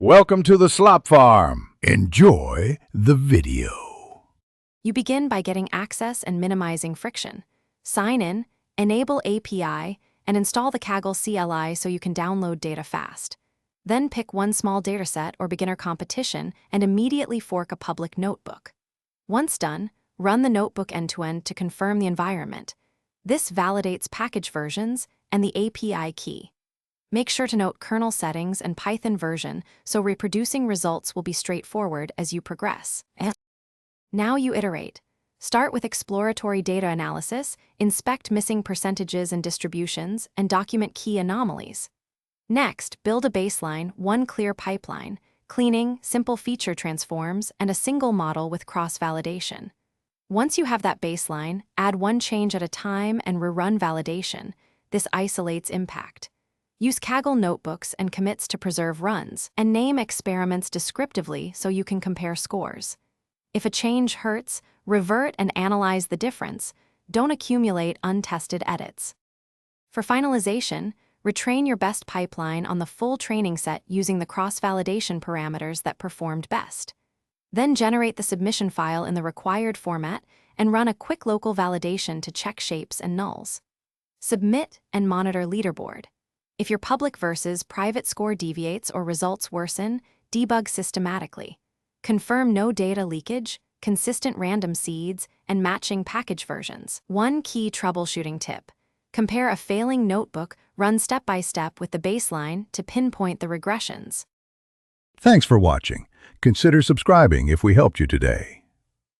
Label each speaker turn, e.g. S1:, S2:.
S1: Welcome to the Slop Farm. Enjoy the video.
S2: You begin by getting access and minimizing friction. Sign in, enable API, and install the Kaggle CLI so you can download data fast. Then pick one small dataset or beginner competition and immediately fork a public notebook. Once done, run the notebook end-to-end to confirm the environment. This validates package versions and the API key. Make sure to note kernel settings and Python version so reproducing results will be straightforward as you progress. Now you iterate. Start with exploratory data analysis, inspect missing percentages and distributions, and document key anomalies. Next, build a baseline, one clear pipeline, cleaning, simple feature transforms, and a single model with cross-validation. Once you have that baseline, add one change at a time and rerun validation. This isolates impact. Use Kaggle notebooks and commits to preserve runs, and name experiments descriptively so you can compare scores. If a change hurts, revert and analyze the difference. Don't accumulate untested edits. For finalization, retrain your best pipeline on the full training set using the cross-validation parameters that performed best. Then generate the submission file in the required format and run a quick local validation to check shapes and nulls. Submit and monitor leaderboard. If your public versus private score deviates or results worsen, debug systematically. Confirm no data leakage, consistent random seeds, and matching package versions. One key troubleshooting tip. Compare a failing notebook run step by step with the baseline to pinpoint the regressions.
S1: Thanks for watching. Consider subscribing if we helped you today.